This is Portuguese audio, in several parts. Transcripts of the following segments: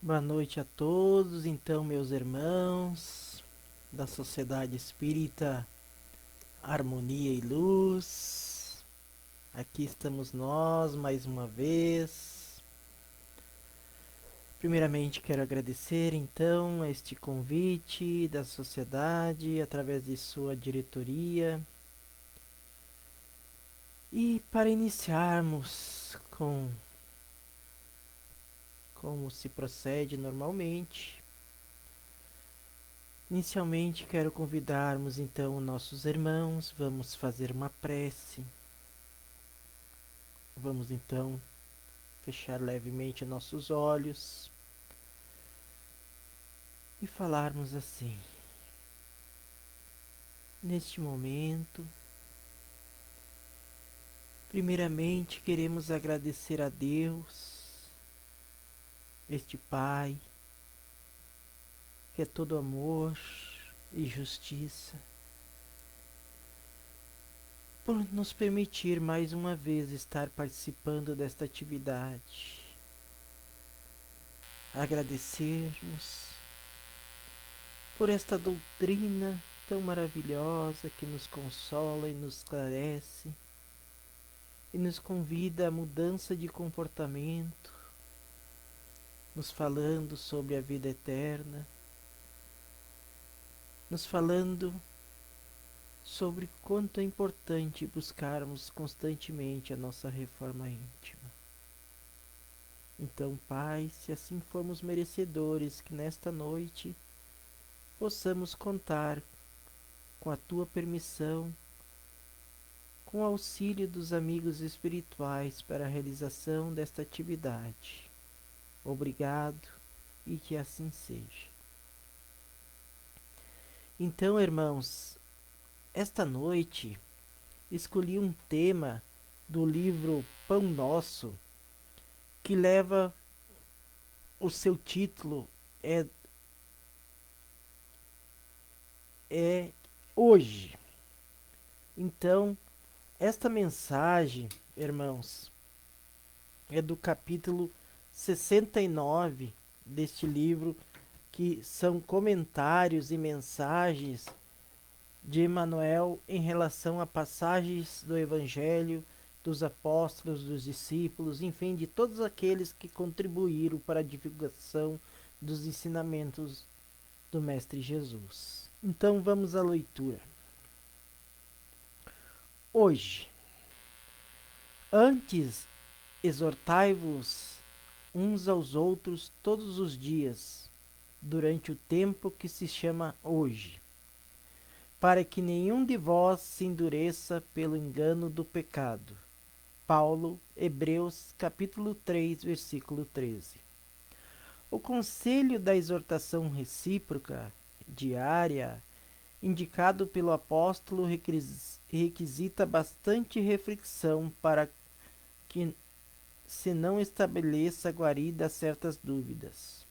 Boa noite a todos, então, meus irmãos da Sociedade Espírita Harmonia e Luz. Aqui estamos nós mais uma vez. Primeiramente, quero agradecer então a este convite da sociedade através de sua diretoria. E para iniciarmos com como se procede normalmente, inicialmente quero convidarmos então nossos irmãos, vamos fazer uma prece. Vamos então fechar levemente nossos olhos e falarmos assim: neste momento, primeiramente queremos agradecer a Deus, este Pai, que é todo amor e justiça, por nos permitir mais uma vez estar participando desta atividade. Agradecermos por esta doutrina tão maravilhosa que nos consola e nos esclarece e nos convida à mudança de comportamento, nos falando sobre a vida eterna, nos falando sobre quanto é importante buscarmos constantemente a nossa reforma íntima. Então, Pai, se assim formos merecedores, que nesta noite possamos contar com a Tua permissão, com o auxílio dos amigos espirituais para a realização desta atividade. Obrigado e que assim seja. Então, irmãos, esta noite escolhi um tema do livro Pão Nosso, que leva o seu título é é hoje. Então, esta mensagem, irmãos, é do capítulo 69 deste livro, que são comentários e mensagens de Emmanuel em relação a passagens do Evangelho, dos apóstolos, dos discípulos, enfim, de todos aqueles que contribuíram para a divulgação dos ensinamentos do Mestre Jesus. Então vamos à leitura. Hoje, antes exortai-vos uns aos outros todos os dias, durante o tempo que se chama hoje, para que nenhum de vós se endureça pelo engano do pecado. Paulo, Hebreus, capítulo 3, versículo 13. O conselho da exortação recíproca, diária, indicado pelo apóstolo, requisita bastante reflexão para que se não estabeleça guarida a certas dúvidas.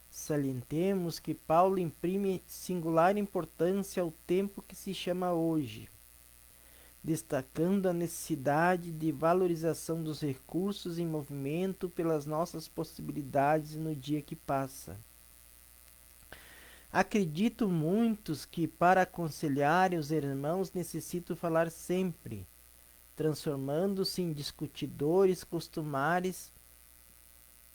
Salientemos que Paulo imprime singular importância ao tempo que se chama hoje, destacando a necessidade de valorização dos recursos em movimento pelas nossas possibilidades no dia que passa. Acredito muitos que para aconselharem os irmãos necessito falar sempre, transformando-se em discutidores costumares.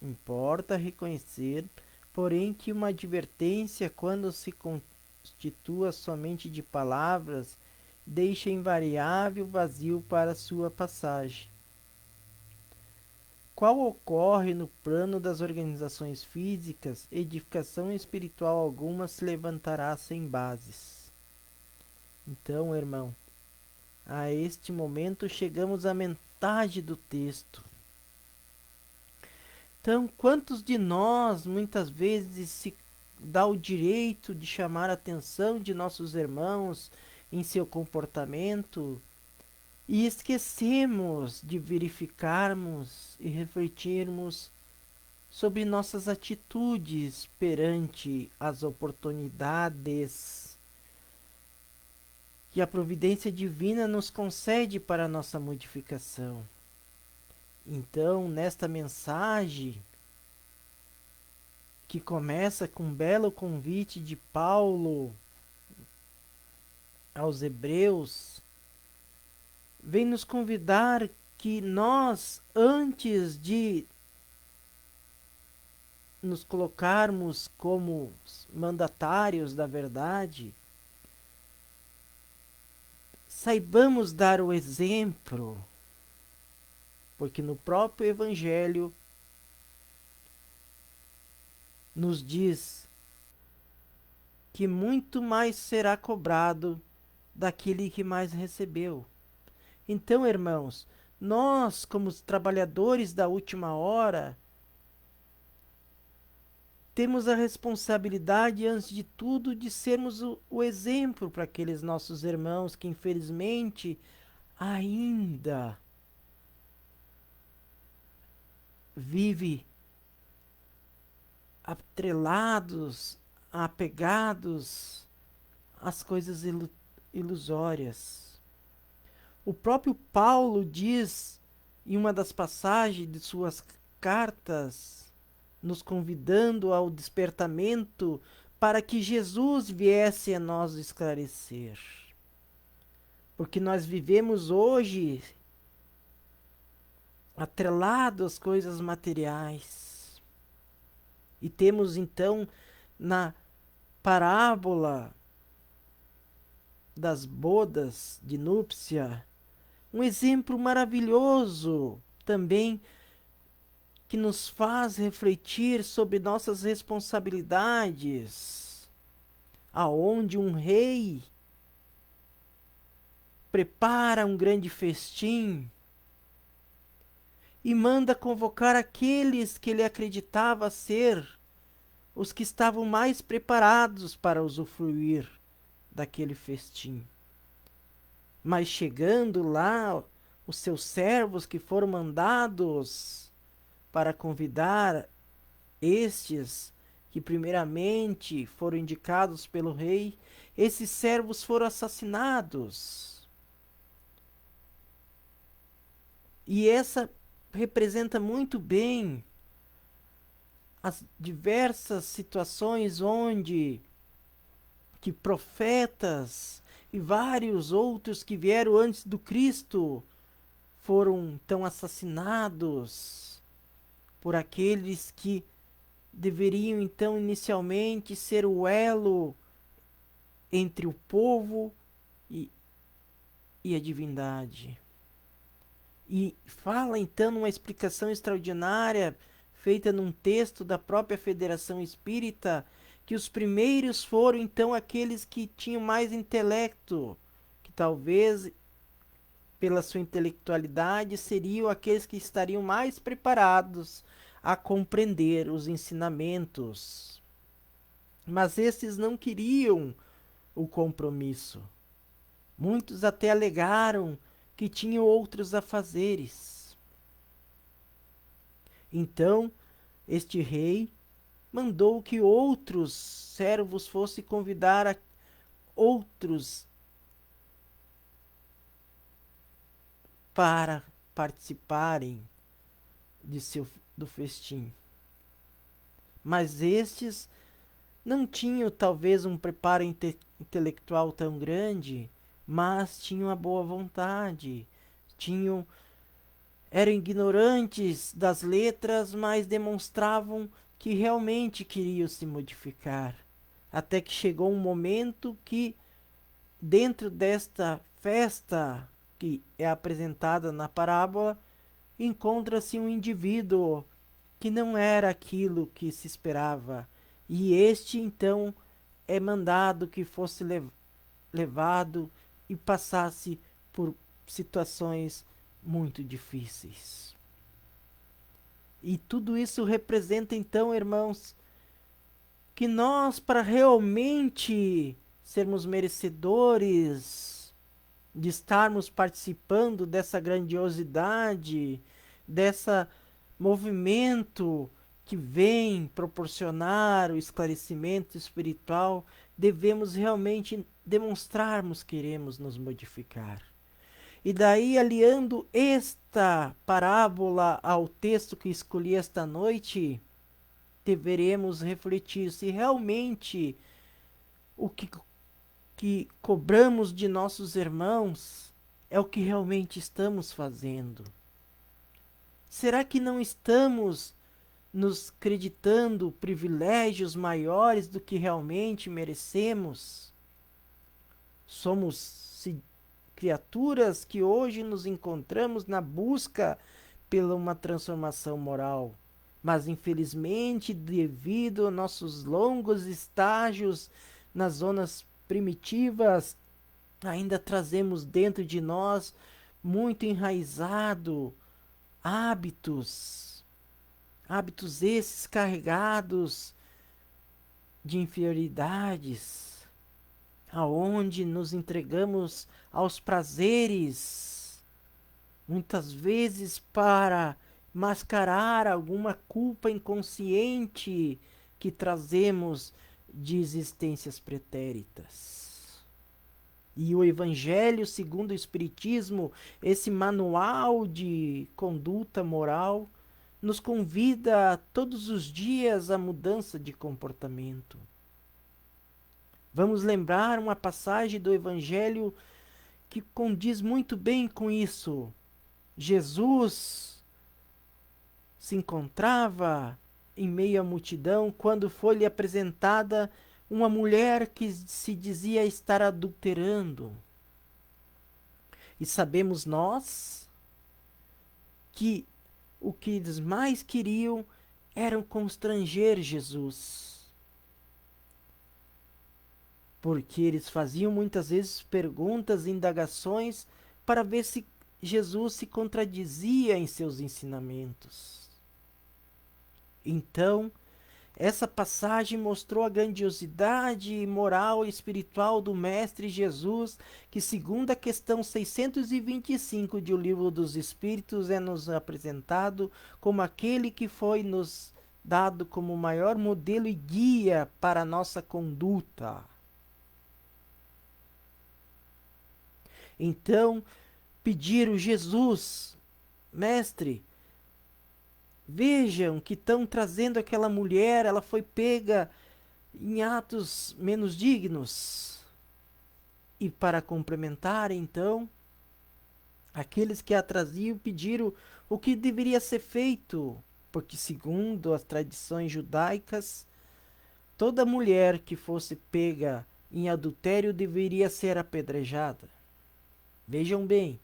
Importa reconhecer, porém, que uma advertência, quando se constitua somente de palavras, deixa invariável vazio para sua passagem. Qual ocorre no plano das organizações físicas, edificação espiritual alguma se levantará sem bases. Então, irmão, a este momento chegamos à metade do texto. Então, quantos de nós muitas vezes se dá o direito de chamar a atenção de nossos irmãos em seu comportamento e esquecemos de verificarmos e refletirmos sobre nossas atitudes perante as oportunidades que a providência divina nos concede para a nossa modificação. Então, nesta mensagem, que começa com um belo convite de Paulo aos Hebreus, vem nos convidar que nós, antes de nos colocarmos como mandatários da verdade, saibamos dar o exemplo, porque no próprio Evangelho nos diz que muito mais será cobrado daquele que mais recebeu. Então, irmãos, nós, como os trabalhadores da última hora, temos a responsabilidade, antes de tudo, de sermos o exemplo para aqueles nossos irmãos que, infelizmente, ainda vivem atrelados, apegados às coisas ilusórias. O próprio Paulo diz, em uma das passagens de suas cartas, nos convidando ao despertamento para que Jesus viesse a nós esclarecer. Porque nós vivemos hoje atrelados às coisas materiais. E temos então na parábola das bodas de núpcia um exemplo maravilhoso também que nos faz refletir sobre nossas responsabilidades, aonde um rei prepara um grande festim e manda convocar aqueles que ele acreditava ser os que estavam mais preparados para usufruir daquele festim. Mas chegando lá, os seus servos que foram mandados para convidar estes que primeiramente foram indicados pelo rei, esses servos foram assassinados. E essa representa muito bem as diversas situações onde que profetas e vários outros que vieram antes do Cristo foram então assassinados por aqueles que deveriam então inicialmente ser o elo entre o povo e a divindade. E fala então numa explicação extraordinária feita num texto da própria Federação Espírita, que os primeiros foram então aqueles que tinham mais intelecto, que talvez pela sua intelectualidade seriam aqueles que estariam mais preparados a compreender os ensinamentos. Mas esses não queriam o compromisso. Muitos até alegaram que tinham outros afazeres. Então, este rei mandou que outros servos fossem convidar a outros para participarem do festim. Mas estes não tinham talvez um preparo intelectual tão grande, mas tinham a boa vontade, eram ignorantes das letras, mas demonstravam que realmente queriam se modificar. Até que chegou um momento que, dentro desta festa que é apresentada na parábola, encontra-se um indivíduo que não era aquilo que se esperava. E este então é mandado que fosse levado e passasse por situações muito difíceis. E tudo isso representa então, irmãos, que nós, para realmente sermos merecedores de estarmos participando dessa grandiosidade, dessa movimento que vem proporcionar o esclarecimento espiritual, devemos realmente demonstrarmos que queremos nos modificar. E daí, aliando esta parábola ao texto que escolhi esta noite, deveremos refletir se realmente o que cobramos de nossos irmãos é o que realmente estamos fazendo. Será que não estamos nos creditando privilégios maiores do que realmente merecemos? Somos criaturas que hoje nos encontramos na busca pela uma transformação moral. Mas infelizmente, devido a nossos longos estágios nas zonas primitivas, ainda trazemos dentro de nós muito enraizado hábitos, hábitos esses carregados de inferioridades, aonde nos entregamos aos prazeres, muitas vezes para mascarar alguma culpa inconsciente que trazemos de existências pretéritas. E o Evangelho segundo o Espiritismo, esse manual de conduta moral, nos convida todos os dias à mudança de comportamento. Vamos lembrar uma passagem do Evangelho que condiz muito bem com isso. Jesus se encontrava em meio à multidão quando foi-lhe apresentada uma mulher que se dizia estar adulterando. E sabemos nós que o que eles mais queriam era constranger Jesus. Porque eles faziam muitas vezes perguntas e indagações para ver se Jesus se contradizia em seus ensinamentos. Então, essa passagem mostrou a grandiosidade moral e espiritual do Mestre Jesus, que segundo a questão 625 de O Livro dos Espíritos é nos apresentado como aquele que foi nos dado como o maior modelo e guia para a nossa conduta. Então, pediram Jesus, Mestre, vejam que estão trazendo aquela mulher, ela foi pega em atos menos dignos. E para complementar, então, aqueles que a traziam pediram o que deveria ser feito, porque segundo as tradições judaicas, toda mulher que fosse pega em adultério deveria ser apedrejada. Vejam bem,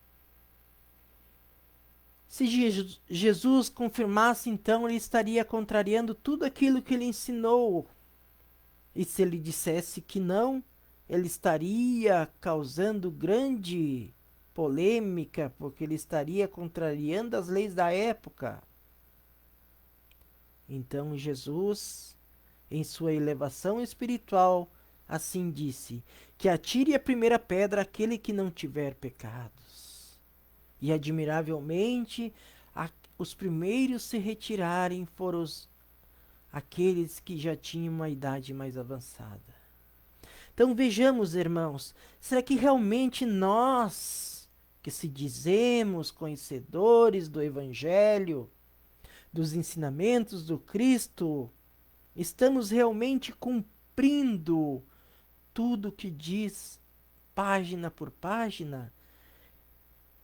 se Jesus confirmasse, então ele estaria contrariando tudo aquilo que ele ensinou. E se ele dissesse que não, ele estaria causando grande polêmica, porque ele estaria contrariando as leis da época. Então Jesus, em sua elevação espiritual, assim disse: que atire a primeira pedra aquele que não tiver pecados. E admiravelmente, os primeiros se retirarem foram aqueles que já tinham uma idade mais avançada. Então vejamos, irmãos, será que realmente nós, que se dizemos conhecedores do Evangelho, dos ensinamentos do Cristo, estamos realmente cumprindo tudo que diz, página por página?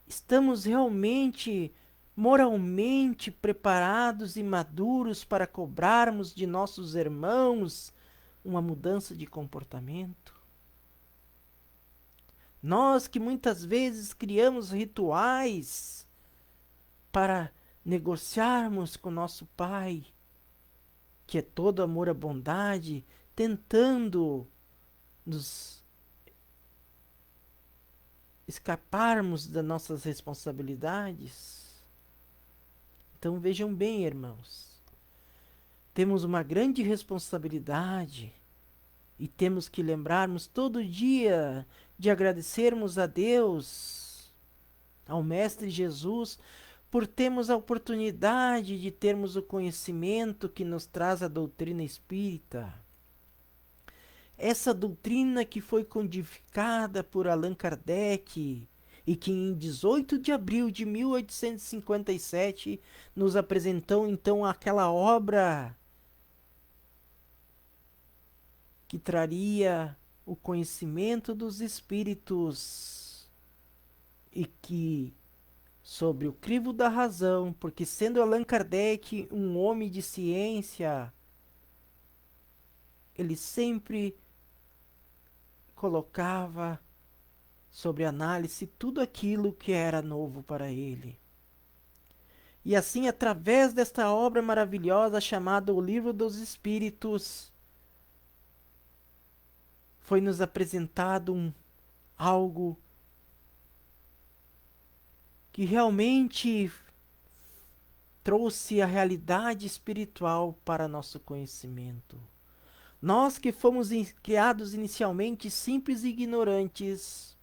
Estamos realmente moralmente preparados e maduros para cobrarmos de nossos irmãos uma mudança de comportamento? Nós que muitas vezes criamos rituais para negociarmos com nosso Pai, que é todo amor à bondade, tentando nos escaparmos das nossas responsabilidades. Então vejam bem, irmãos, temos uma grande responsabilidade e temos que lembrarmos todo dia de agradecermos a Deus, ao Mestre Jesus, por termos a oportunidade de termos o conhecimento que nos traz a doutrina espírita. Essa doutrina que foi codificada por Allan Kardec e que em 18 de abril de 1857 nos apresentou então aquela obra que traria o conhecimento dos espíritos e que, sobre o crivo da razão, porque sendo Allan Kardec um homem de ciência, ele sempre colocava sobre análise tudo aquilo que era novo para ele. E assim, através desta obra maravilhosa chamada O Livro dos Espíritos, foi nos apresentado algo que realmente trouxe a realidade espiritual para nosso conhecimento. Nós que fomos criados inicialmente simples e ignorantes,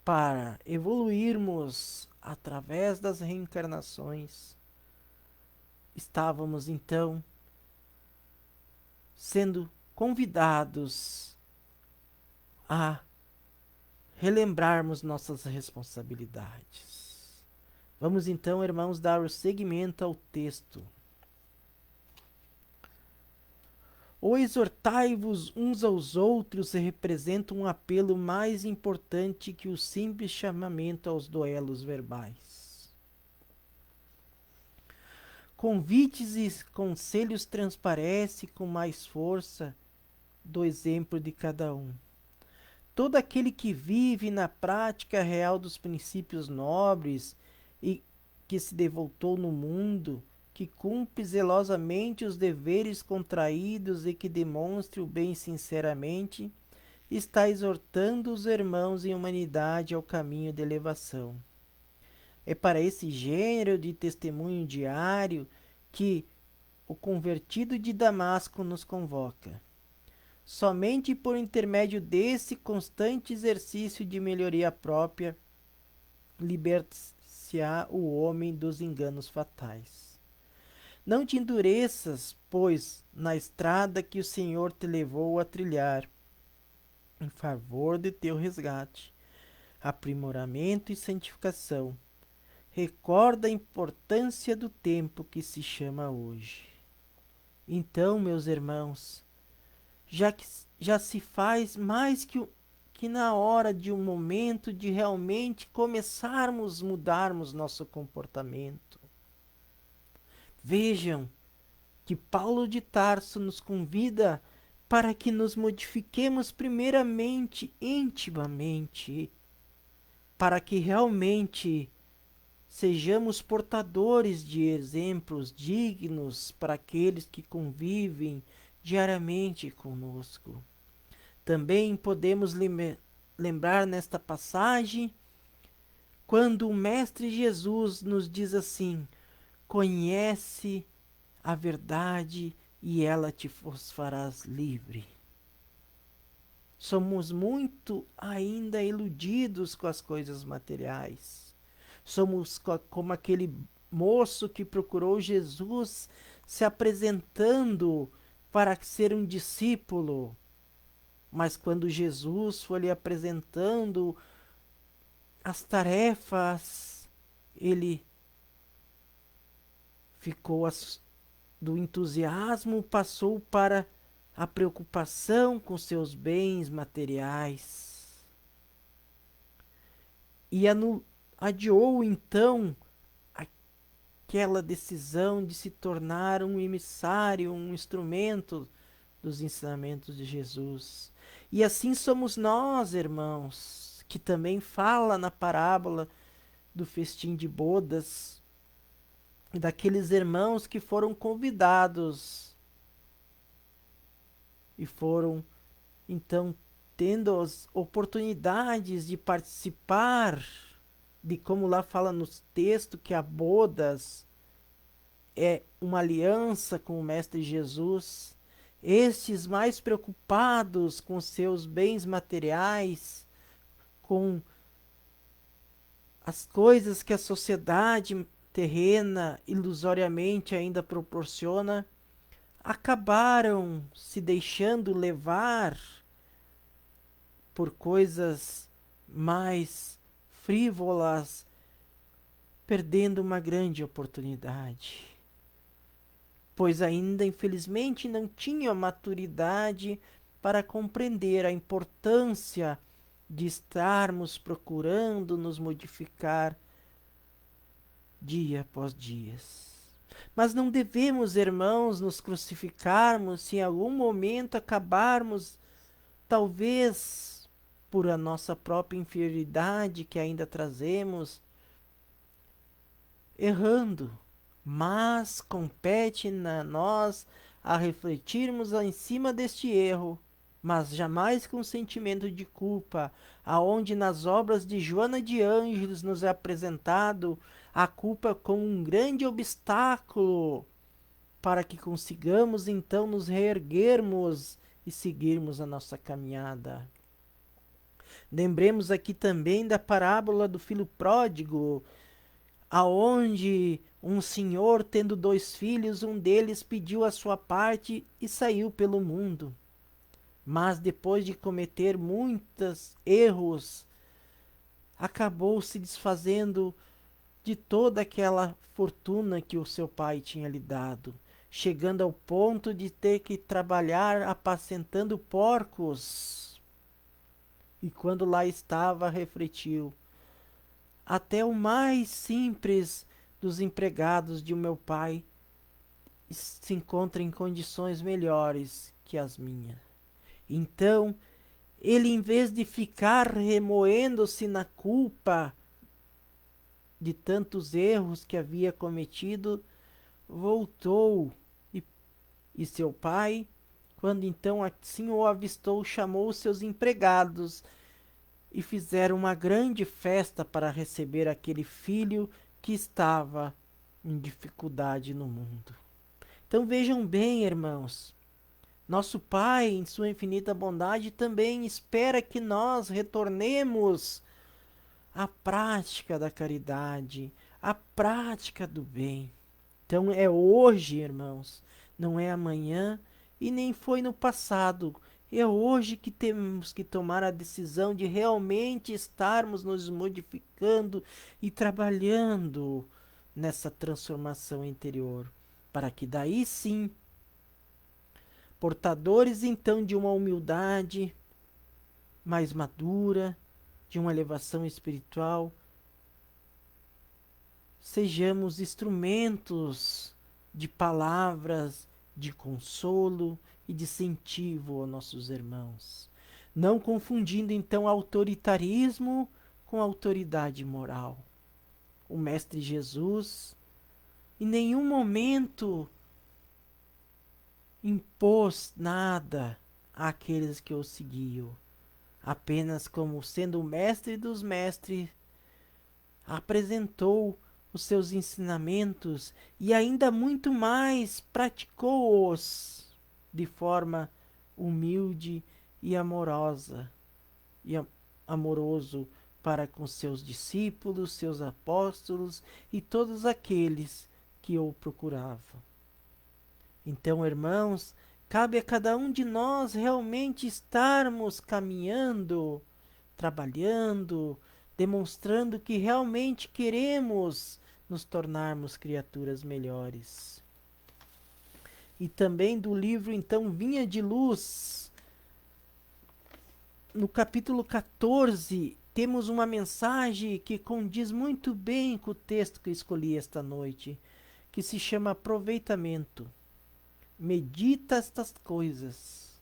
para evoluirmos através das reencarnações, estávamos então sendo convidados a relembrarmos nossas responsabilidades. Vamos então, irmãos, dar o seguimento ao texto. O exortai-vos uns aos outros representa um apelo mais importante que o simples chamamento aos duelos verbais. Convites e conselhos transparecem com mais força do exemplo de cada um. Todo aquele que vive na prática real dos princípios nobres e que se devotou no mundo, que cumpre zelosamente os deveres contraídos e que demonstre o bem sinceramente, está exortando os irmãos em humanidade ao caminho de elevação. É para esse gênero de testemunho diário que o convertido de Damasco nos convoca. Somente por intermédio desse constante exercício de melhoria própria, liberta-se-á o homem dos enganos fatais. Não te endureças, pois, na estrada que o Senhor te levou a trilhar, em favor de teu resgate, aprimoramento e santificação. Recorda a importância do tempo que se chama hoje. Então, meus irmãos, já se faz mais que na hora de um momento de realmente começarmos a mudarmos nosso comportamento. Vejam que Paulo de Tarso nos convida para que nos modifiquemos primeiramente intimamente, para que realmente sejamos portadores de exemplos dignos para aqueles que convivem diariamente conosco. Também podemos lembrar nesta passagem quando o Mestre Jesus nos diz assim: conhece a verdade e ela te farás livre. Somos muito ainda iludidos com as coisas materiais. Somos como aquele moço que procurou Jesus se apresentando para ser um discípulo. Mas quando Jesus foi lhe apresentando as tarefas, ele ficou do entusiasmo, passou para a preocupação com seus bens materiais. E adiou então aquela decisão de se tornar um emissário, um instrumento dos ensinamentos de Jesus. E assim somos nós, irmãos, que também fala na parábola do festim de bodas, daqueles irmãos que foram convidados e foram então tendo as oportunidades de participar de, como lá fala no texto, que a bodas é uma aliança com o Mestre Jesus. Estes mais preocupados com seus bens materiais, com as coisas que a sociedade terrena ilusoriamente ainda proporciona, acabaram se deixando levar por coisas mais frívolas, perdendo uma grande oportunidade. Pois ainda, infelizmente, não tinham a maturidade para compreender a importância de estarmos procurando nos modificar dia após dia. Mas não devemos, irmãos, nos crucificarmos se em algum momento acabarmos, talvez por a nossa própria inferioridade que ainda trazemos, errando. Mas compete a nós a refletirmos em cima deste erro, mas jamais com sentimento de culpa, aonde nas obras de Joana de Ângeles nos é apresentado a culpa como um grande obstáculo para que consigamos então nos reerguermos e seguirmos a nossa caminhada. Lembremos aqui também da parábola do filho pródigo, aonde um senhor, tendo 2 filhos, um deles pediu a sua parte e saiu pelo mundo. Mas depois de cometer muitos erros, acabou se desfazendo de toda aquela fortuna que o seu pai tinha lhe dado, chegando ao ponto de ter que trabalhar apacentando porcos. E quando lá estava, refletiu: até o mais simples dos empregados de meu pai se encontra em condições melhores que as minhas. Então, ele, em vez de ficar remoendo-se na culpa de tantos erros que havia cometido, voltou e seu pai, quando então assim o avistou, chamou os seus empregados e fizeram uma grande festa para receber aquele filho que estava em dificuldade no mundo. Então vejam bem, irmãos, nosso Pai, em sua infinita bondade, também espera que nós retornemos à prática da caridade, à prática do bem. Então é hoje, irmãos, não é amanhã e nem foi no passado. É hoje que temos que tomar a decisão de realmente estarmos nos modificando e trabalhando nessa transformação interior, para que daí sim, portadores então de uma humildade mais madura, de uma elevação espiritual, sejamos instrumentos de palavras de consolo e de incentivo aos nossos irmãos, não confundindo então autoritarismo com autoridade moral. O Mestre Jesus em nenhum momento impôs nada àqueles que o seguiam, apenas como sendo o mestre dos mestres, apresentou os seus ensinamentos e ainda muito mais praticou-os de forma humilde e amorosa e amoroso para com seus discípulos, seus apóstolos e todos aqueles que o procuravam. Então, irmãos, cabe a cada um de nós realmente estarmos caminhando, trabalhando, demonstrando que realmente queremos nos tornarmos criaturas melhores. E também do livro, então, Vinha de Luz, no capítulo 14, temos uma mensagem que condiz muito bem com o texto que eu escolhi esta noite, que se chama Aproveitamento. Medita estas coisas,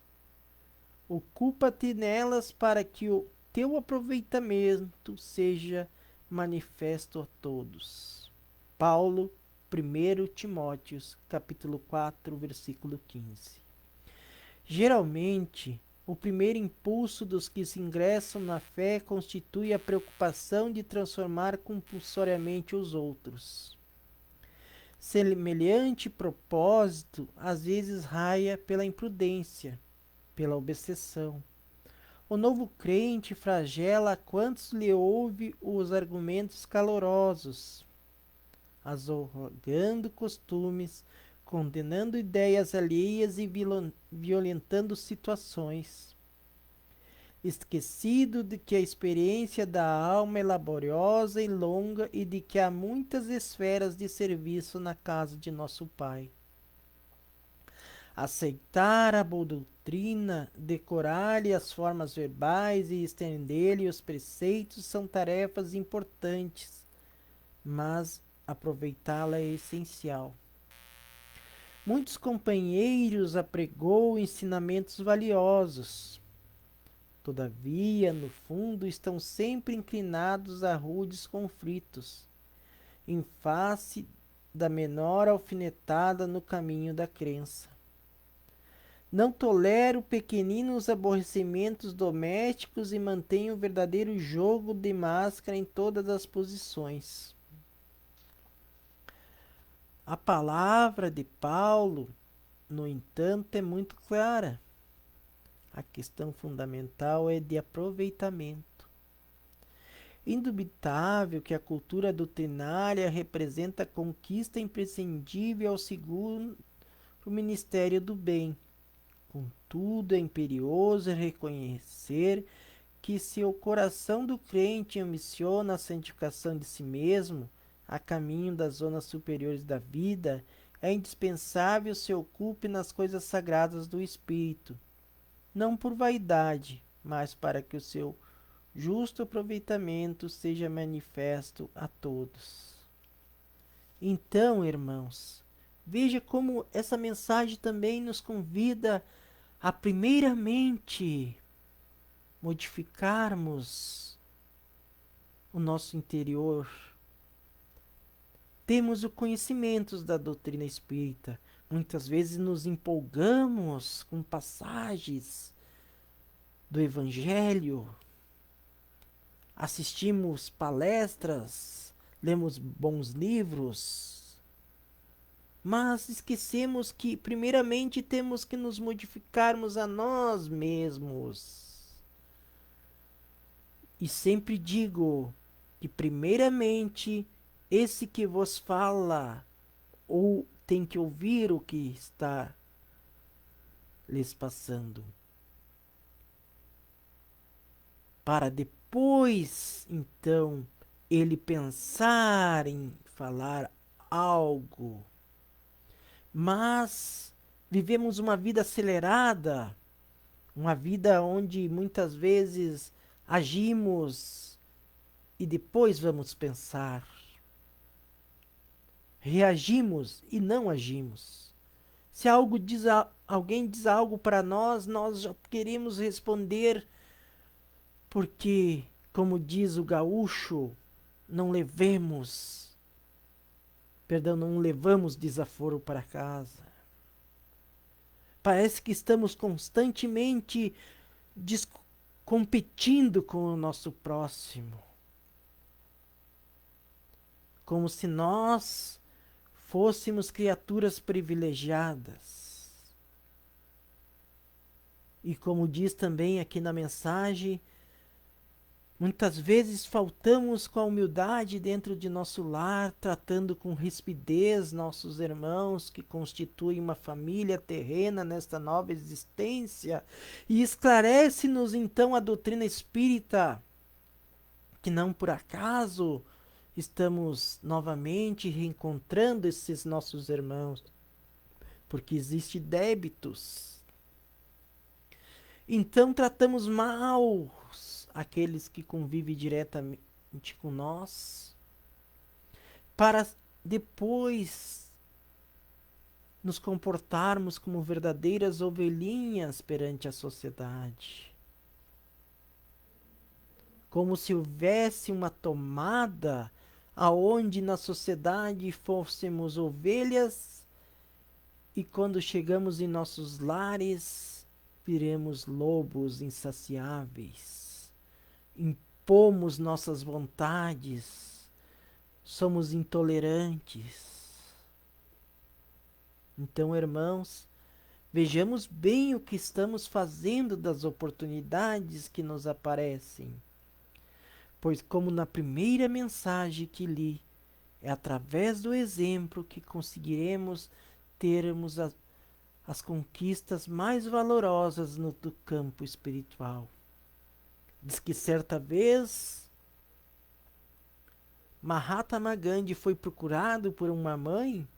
ocupa-te nelas para que o teu aproveitamento seja manifesto a todos. Paulo, 1 Timóteo, capítulo 4, versículo 15. Geralmente, o primeiro impulso dos que se ingressam na fé constitui a preocupação de transformar compulsoriamente os outros. Semelhante propósito às vezes raia pela imprudência, pela obsessão. O novo crente flagela a quantos lhe ouve os argumentos calorosos, azorrogando costumes, condenando ideias alheias e violentando situações. Esquecido de que a experiência da alma é laboriosa e longa e de que há muitas esferas de serviço na casa de nosso Pai. Aceitar a boa doutrina, decorar-lhe as formas verbais e estender-lhe os preceitos são tarefas importantes, mas aproveitá-la é essencial. Muitos companheiros apregou ensinamentos valiosos. Todavia, no fundo, estão sempre inclinados a rudes conflitos, em face da menor alfinetada no caminho da crença. Não tolero pequeninos aborrecimentos domésticos e mantenho o verdadeiro jogo de máscara em todas as posições. A palavra de Paulo, no entanto, é muito clara. A questão fundamental é de aproveitamento. Indubitável que a cultura doutrinária representa a conquista imprescindível ao seguro ministério do bem. Contudo, é imperioso reconhecer que se o coração do crente ambiciona a santificação de si mesmo, a caminho das zonas superiores da vida, é indispensável se ocupe nas coisas sagradas do Espírito, não por vaidade, mas para que o seu justo aproveitamento seja manifesto a todos. Então, irmãos, veja como essa mensagem também nos convida a, primeiramente, modificarmos o nosso interior. Temos o conhecimento da doutrina espírita. Muitas vezes nos empolgamos com passagens do Evangelho, assistimos palestras, lemos bons livros, mas esquecemos que, primeiramente, temos que nos modificarmos a nós mesmos. E sempre digo que, primeiramente, esse que vos fala, ou tem que ouvir o que está lhes passando, para depois, então, ele pensar em falar algo. Mas vivemos uma vida acelerada, uma vida onde muitas vezes agimos e depois vamos pensar. Reagimos e não agimos. Se alguém diz algo para nós, nós já queremos responder porque, como diz o gaúcho, não levamos desaforo para casa. Parece que estamos constantemente competindo com o nosso próximo. Como se nós fôssemos criaturas privilegiadas. E como diz também aqui na mensagem, muitas vezes faltamos com a humildade dentro de nosso lar, tratando com rispidez nossos irmãos que constituem uma família terrena nesta nova existência. E esclarece-nos então a doutrina espírita, que não por acaso estamos novamente reencontrando esses nossos irmãos, porque existem débitos. Então tratamos mal aqueles que convivem diretamente com nós, para depois nos comportarmos como verdadeiras ovelhinhas perante a sociedade. Como se houvesse uma tomada aonde na sociedade fôssemos ovelhas e quando chegamos em nossos lares viremos lobos insaciáveis. Impomos nossas vontades, somos intolerantes. Então, irmãos, vejamos bem o que estamos fazendo das oportunidades que nos aparecem. Pois, como na primeira mensagem que li, é através do exemplo que conseguiremos termos as conquistas mais valorosas do campo espiritual. Diz que certa vez Mahatma Gandhi foi procurado por uma mãe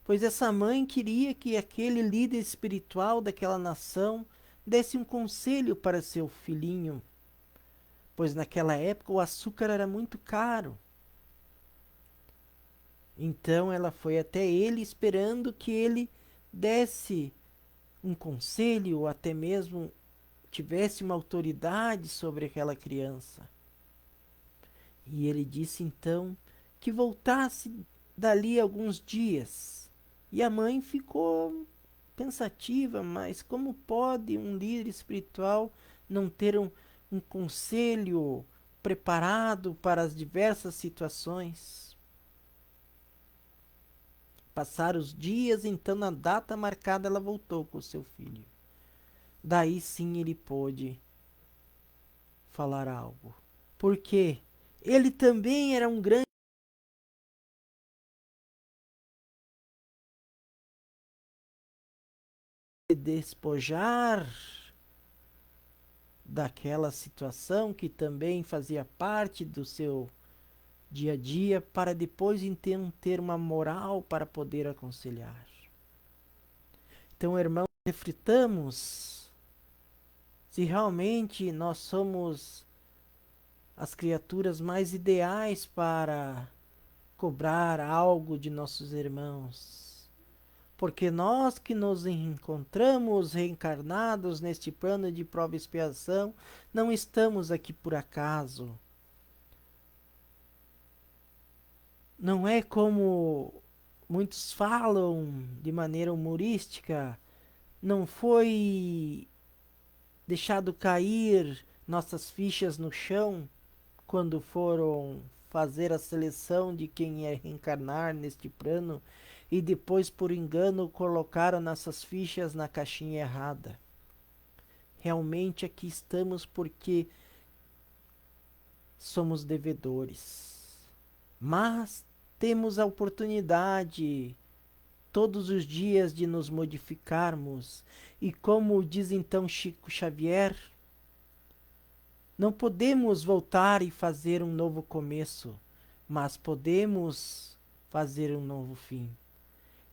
pois essa mãe queria que aquele líder espiritual daquela nação desse um conselho para seu filhinho, pois naquela época o açúcar era muito caro. Então ela foi até ele esperando que ele desse um conselho ou até mesmo tivesse uma autoridade sobre aquela criança. E ele disse então que voltasse dali alguns dias. E a mãe ficou pensativa, mas como pode um líder espiritual não ter um conselho preparado para as diversas situações? Passaram os dias, então na data marcada ela voltou com o seu filho. Daí sim ele pôde falar algo. Porque ele também era um grande despojar daquela situação que também fazia parte do seu dia a dia, para depois então ter uma moral para poder aconselhar. Então, irmãos, reflitamos se realmente nós somos as criaturas mais ideais para cobrar algo de nossos irmãos. Porque nós que nos encontramos reencarnados neste plano de prova e expiação, não estamos aqui por acaso. Não é como muitos falam de maneira humorística, não foi deixado cair nossas fichas no chão quando foram fazer a seleção de quem ia reencarnar neste plano e depois, por engano, colocaram nossas fichas na caixinha errada. Realmente aqui estamos porque somos devedores. Mas temos a oportunidade todos os dias de nos modificarmos. E como diz então Chico Xavier, não podemos voltar e fazer um novo começo, mas podemos fazer um novo fim.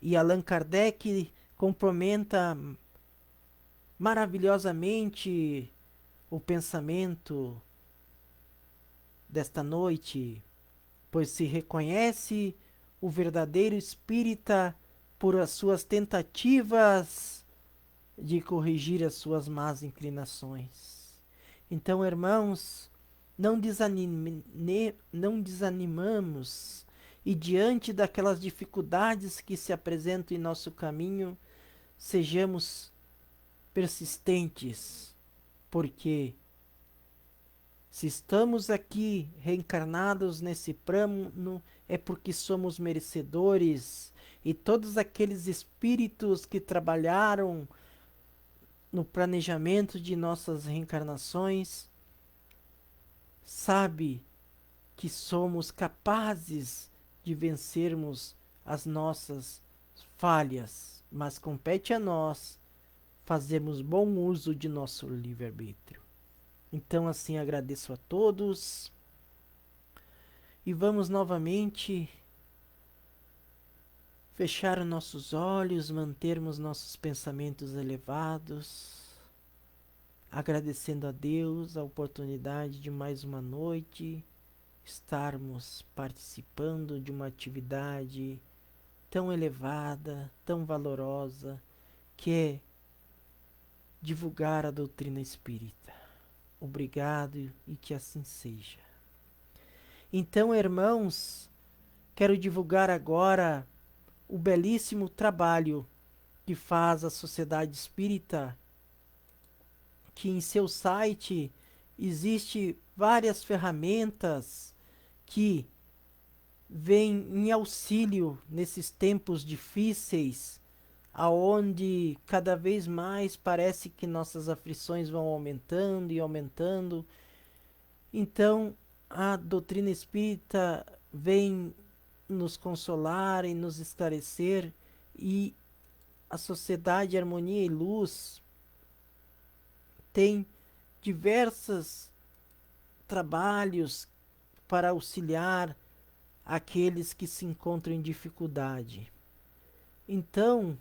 E Allan Kardec complementa maravilhosamente o pensamento desta noite, pois se reconhece o verdadeiro espírita por as suas tentativas de corrigir as suas más inclinações. Então, irmãos, não desanimamos e diante daquelas dificuldades que se apresentam em nosso caminho, sejamos persistentes, porque se estamos aqui reencarnados nesse plano é porque somos merecedores e todos aqueles espíritos que trabalharam no planejamento de nossas reencarnações sabe que somos capazes de vencermos as nossas falhas, mas compete a nós fazermos bom uso de nosso livre-arbítrio. Então, assim, agradeço a todos e vamos novamente fechar os nossos olhos, mantermos nossos pensamentos elevados, agradecendo a Deus a oportunidade de mais uma noite estarmos participando de uma atividade tão elevada, tão valorosa, que é divulgar a doutrina espírita. Obrigado e que assim seja. Então, irmãos, quero divulgar agora o belíssimo trabalho que faz a Sociedade Espírita, que em seu site existe várias ferramentas que vêm em auxílio nesses tempos difíceis, aonde cada vez mais parece que nossas aflições vão aumentando e aumentando. Então, a doutrina espírita vem nos consolar e nos esclarecer, e a Sociedade Harmonia e Luz tem diversos trabalhos para auxiliar aqueles que se encontram em dificuldade. Então,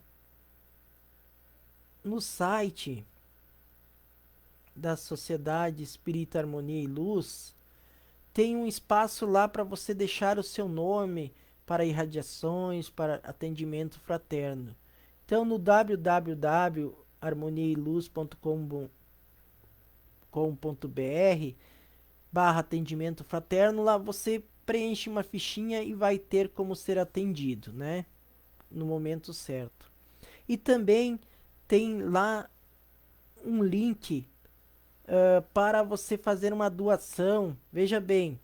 no site da Sociedade Espírita Harmonia e Luz, tem um espaço lá para você deixar o seu nome para irradiações, para atendimento fraterno. Então, no www.harmoniaeluz.com.br barra atendimento fraterno, lá você preenche uma fichinha e vai ter como ser atendido, né? No momento certo. E também tem lá um link para você fazer uma doação. Veja bem,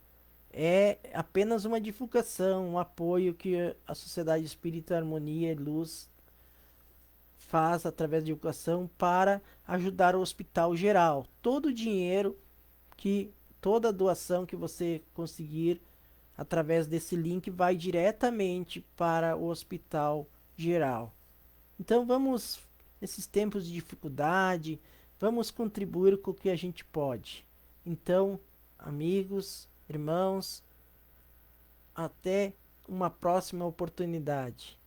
é apenas uma divulgação, um apoio que a Sociedade Espírita Harmonia e Luz faz através de divulgação para ajudar o Hospital Geral. Todo o dinheiro que toda doação que você conseguir através desse link vai diretamente para o Hospital Geral. Então vamos, nesses tempos de dificuldade, vamos contribuir com o que a gente pode. Então, amigos, irmãos, até uma próxima oportunidade.